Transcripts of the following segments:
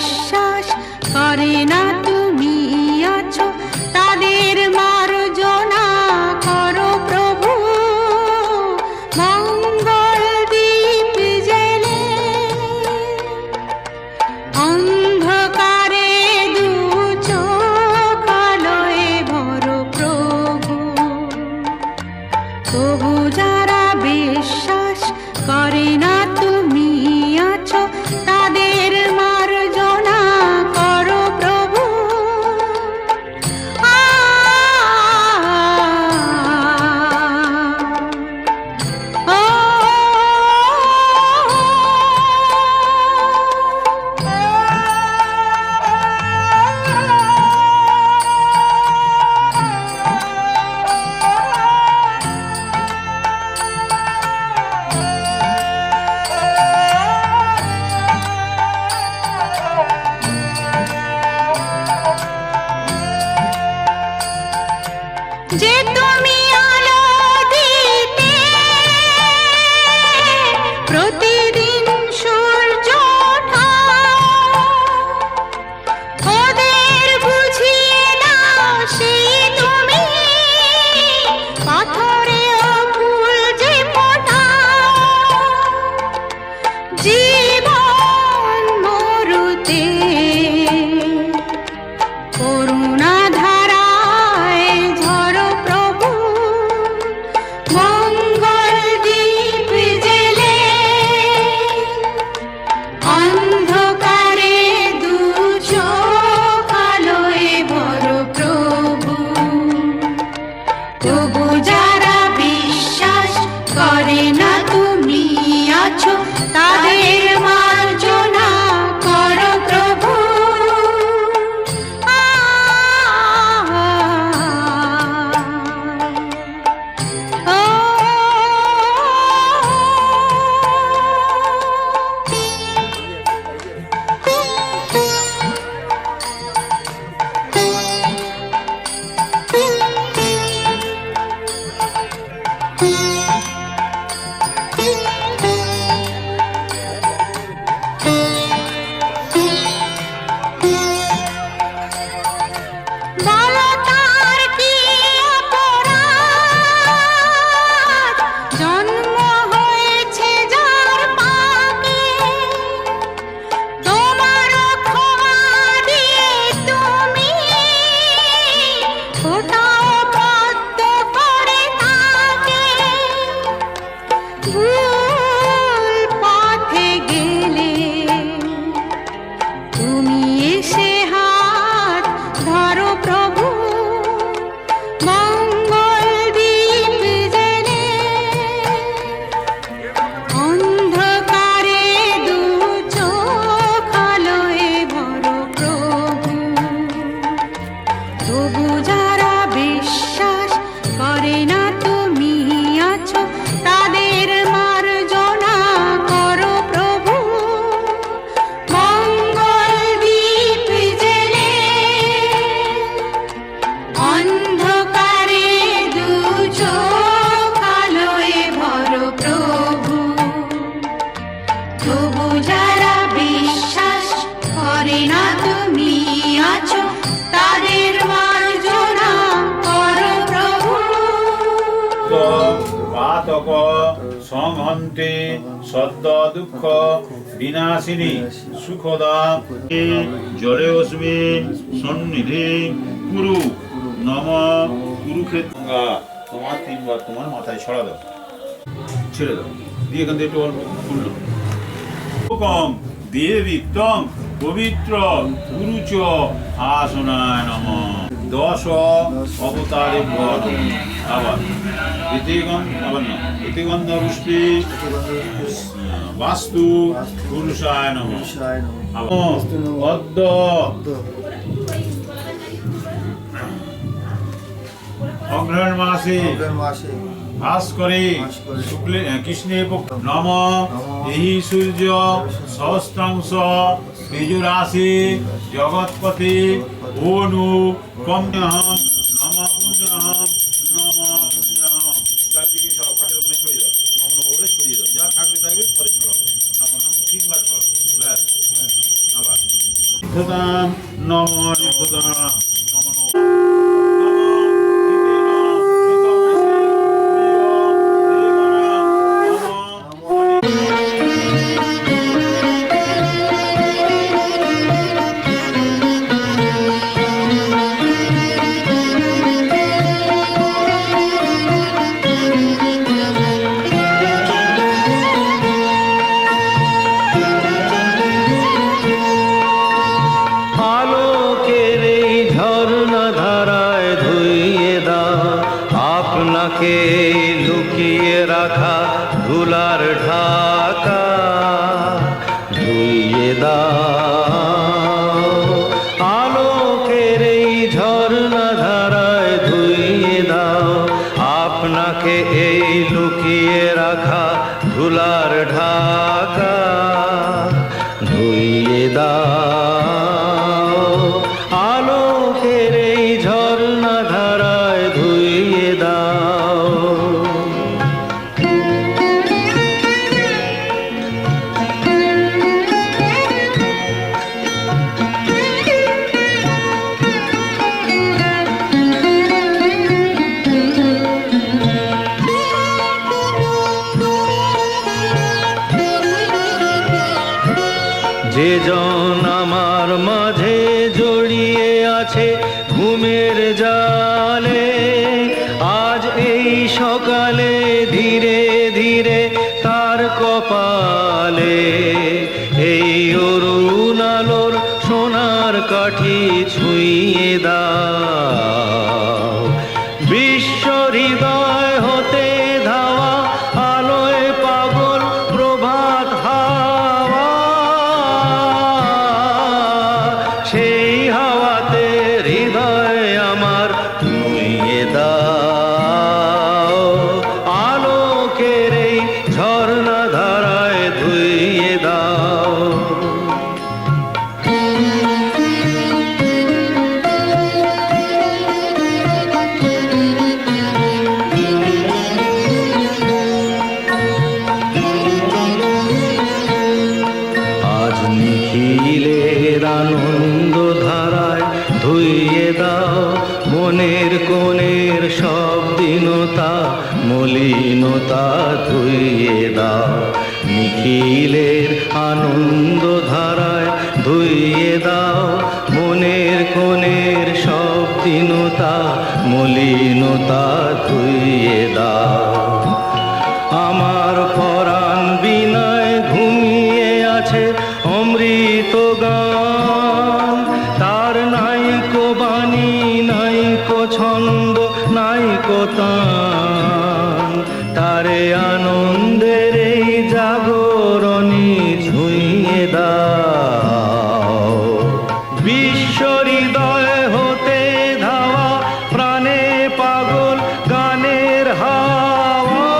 বিশ্বাস করে না তুমি আছো তাদের মার্জনা করো প্রভু। মঙ্গল দীপ জেলে অন্ধকারে দু চোখ আলোয় ভরো প্রভু। তবু যারা বিশ্বাস করে না তুমি আছো তাদের মার্জনা করো প্রভু। যে তুমি আলো দিতে প্রতিদিন সূর্য ওঠাও, ওদের বুঝিয়ে দাও সেই তুমি পাথরেও ফুল যে ফোটাও। জীবন মরুতে করুণা ধারায় ঝরো প্রভু। মঙ্গল দীপ জেলে অন্ধকারে দু চোখ আলোয় ভরো প্রভু। তবু যারা বিশ্বাস করে না তুমি আছো তাদের মার্জনা করো প্রভু। বলো তার কি অপরাধ, জন্ম হয়েছে যার পাপে। তোমার ক্ষমা দিয়ে তুমি ওটাও বদ্ধ করে তাকে। ভুল পথে গেলে তুমি এসে হাত ধরো প্রভু। মঙ্গল দীপ জেলে অন্ধকারে দু চোখ আলোয় ভরো প্রভু। তবু যারা বিশ্বাস করে না তুমি আছো তাদের মার্জনা করো প্রভু। মঙ্গল দীপ জেলে অন্ধকারে দু চোখ আলোয় ভরো প্রভু। তবু যারা বিশ্বাস করে না তুমি আছো তাদের মার্জনা করো প্রভু। পাতক সংহন্তে সদ্য দুঃখ বিনাশিনী সুখদা জলে অস্মিন সন্নিধি কুরু নম কুরুক্ষেত্র। তোমার তিনবার তোমার মাথায় ছড়া দাও, ছেড়ে দাও, দিয়ে এখান থেকে একটু অল্প খুললো। কম দেবী তং পবিত্র গুরুচ আসনায় নম। 10 অবতারে আবার আবার না ইতিগন্ধ পুষ্পি বাস্তু পুরুষায় নম। অদ্য অগ্রহণ মাসে ভাস করে শুক্লে কৃষ্ণে নম। এই সূর্য সহস্রাংশ তেজরাশি জগৎপতি অনু কম্যহম নম পুণ্যহম নম পুণ্যহম। চারিদিকে সব ঘাটের উপরে ছড়িয়ে দাও, নম নম বলে ছড়িয়ে দাও। যা থাকবে থাকবে পরে ছড়াবো। আপনার 3 বার ছড়াবো, ব্যাস। আবার নিত্যতাম নম নিত্যতাম আলোকের এই ঝর্ণা ধারায় ধুইয়ে দাও আপনাকে লুকিয়ে রাখা ধুলার ঢাকা ধুইয়ে দাও আলোকের এই ঝর্ণা ধারায় ধুইয়ে দাও আপনাকে এই লুকিয়ে রাখা ধুলার ঢাকা ধুইয়ে দাও আলোকের এই ঝর্ণা ধারায় ধুইয়ে দাও যে জন আমার মাঝে জড়িয়ে আছে ঘুমের জালে আজ এই সকালে ধীরে ধীরে তার কপালে এই অরুণ আলোর সোনার কাঠি ছুঁয়ে দাও বিশ্ব হৃদয় হতে ধাওয়া আলোয় পাগল প্রভাত হাওয়া সেই হাওয়াতে হৃদয় আমার নুইয়ে দাও আলোকের এই ঝর্ণা ধারায় ধুইয়ে দাও আজ নিখিলের আনন্দ ধারায় ধুইয়ে দাও মনের কোণের সব দীনতা মলিনতা ধুইয়ে দাও নিখিলের আনন্দ ধারায় ধুইয়ে দাও মনের কোণের সব দীনতা মলিনতা ধুইয়ে দাও আমার পরাণ বিনয় ঘুমিয়ে আছে অমৃত গান তার নাইকো বাণী নাইকো ছন্দ নাইকো তান তারে আনন্দের এই জাগরণী ছুঁয়ে দাও বিশ্ব হৃদয় হতে ধাওয়া প্রাণে পাগল গানের হাওয়া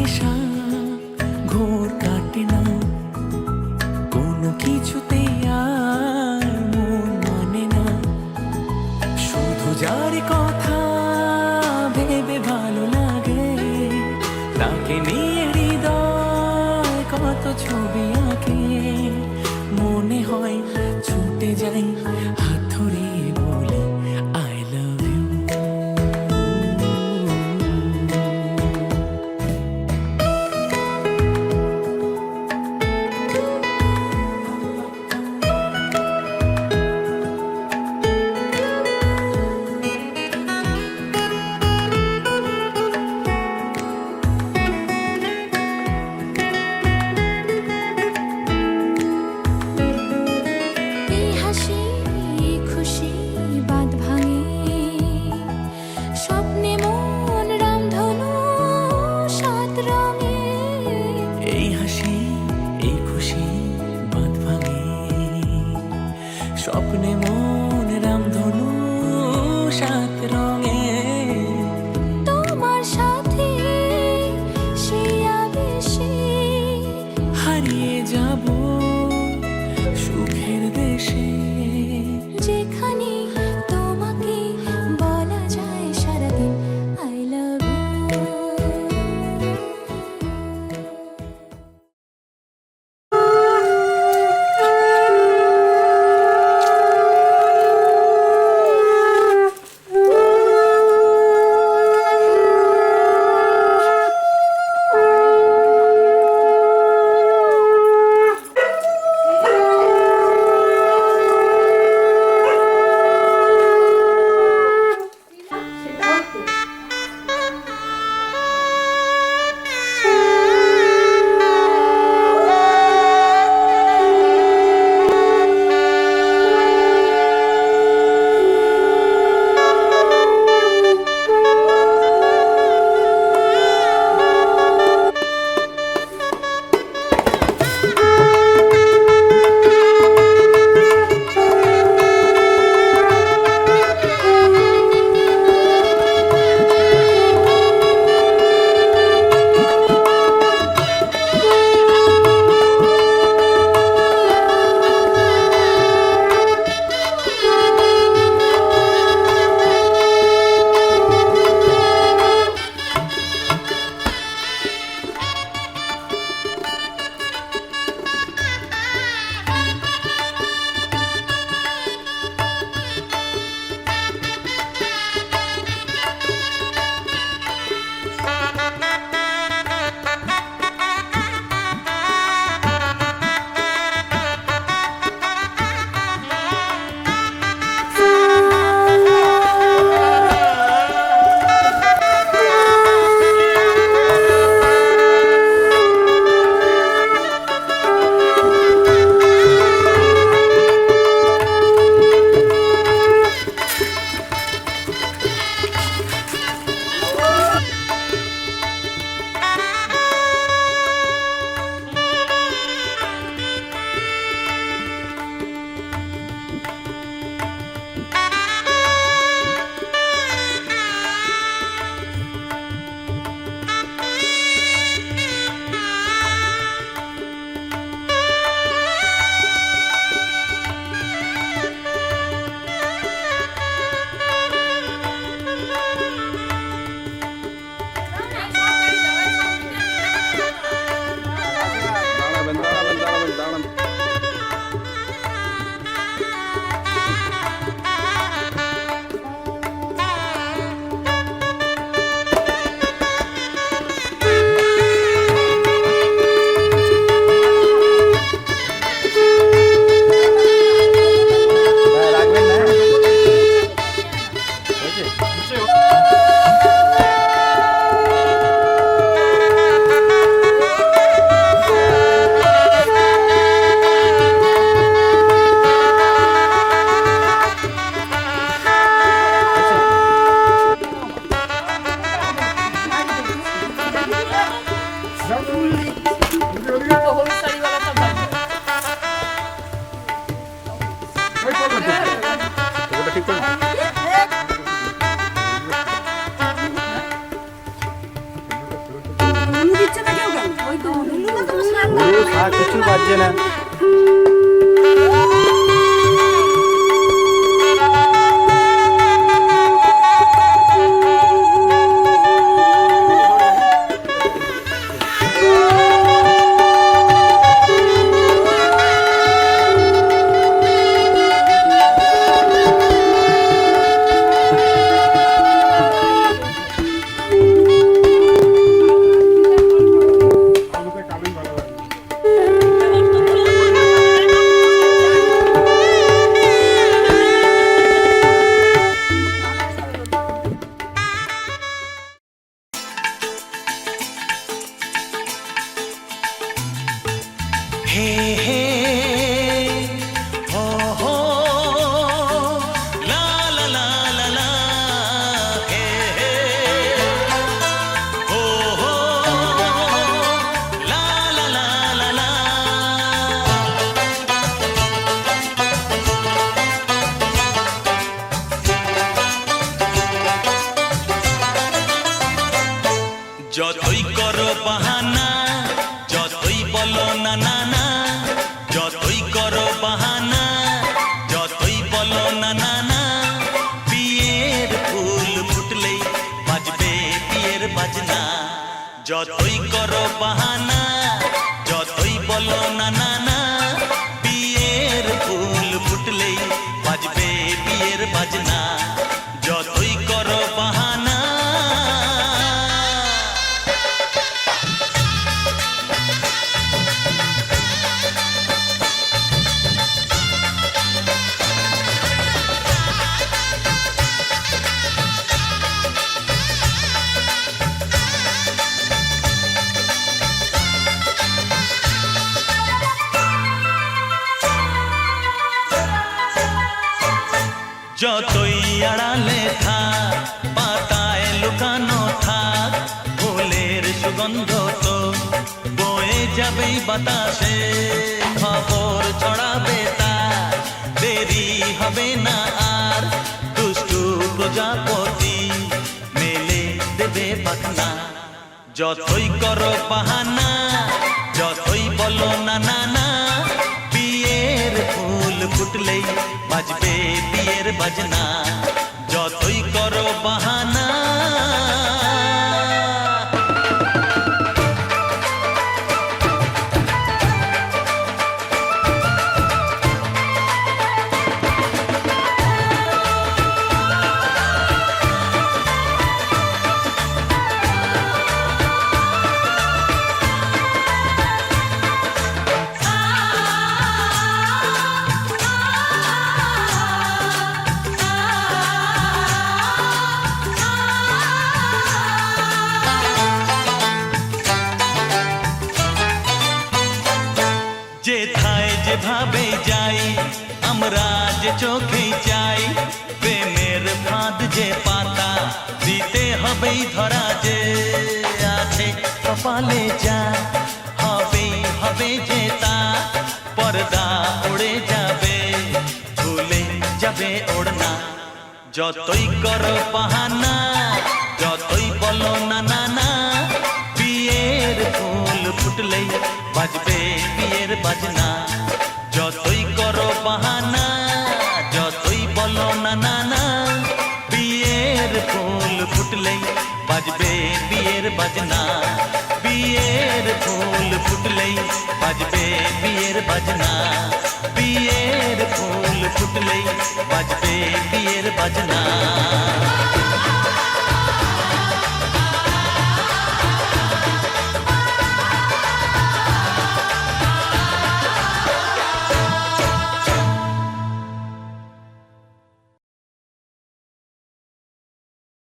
নেশা ঘোর কাটে না, কোনো কিছুতে আর মন মানে না। শুধু যার কথা ভেবে ভালো লাগে, তাকে নিয়ে হৃদয় কত ছবি আঁকে। মনে হয় ছুটে যাই হাত ধরে বলি আই লাভ ইউ। এই হাসি খুশি বাঁধ ভাঙে, স্বপ্নে মন রামধনু সাত রঙে। এই হাসি এই খুশি বাঁধ ভাঙে, স্বপ্নে মন রামধনু সাত রঙে। তোমার সাথে সেই আবেশে হারিয়ে যাব সুখের দেশে, যেখানে তোমাকে বলা যায় সারাদিন আই লাভ ইউ। দিচ্ছে কিছু বাজছে না। হে হে হো হো লা লা লা লা লা হে হে হো হো লা লা লা লা লা যতই করো বাহানা যতই বলো না না না যতই করো বাহানা যতই বলো না না না বিয়ের ফুল ফুটলেই বাজবে বিয়ের বাজনা যতই করো বাহানা যতই বলো না না না বিয়ের ফুল ফুটলেই বাজবে বিয়ের বাজনা যতই করো বাহানা যতই আড়ালে থাক পাতায় লুকানো থাক ফুলের সুগন্ধ তো বয়ে যাবেই বাতাসে খবর ছড়াবে তার দেরি হবে না আর দুষ্টু প্রজাপতি মেলে দেবে পাখনা যতই করো বাহানা যতই বলো না না না বিয়ের ফুল ফুটলেই বাজবে বিয়ের বাজনা যতই করো বাহানা যেথায় যেভাবে যাই আমরা যে চোখেই চাই প্রেমের ফাঁদ যে পাতা দিতে হবেই ধরা যে আছে কপালে যা হবেই হবে যে তা পর্দা উড়ে যাবে ভুলে যাবে ওড়না যতই করো বাহানা যতই বলো না না না বিয়ের ফুল ফুটলেই বাজবে বিয়ের বাজনা যতই করো বাহানা যতই বলো না না না বিয়ের ফুল ফুটলেই বাজবে বিয়ের বাজনা বিয়ের ফুল ফুটলেই বাজবে বিয়ের বাজনা বিয়ের ফুল ফুটলেই বাজবে বিয়ের বাজনা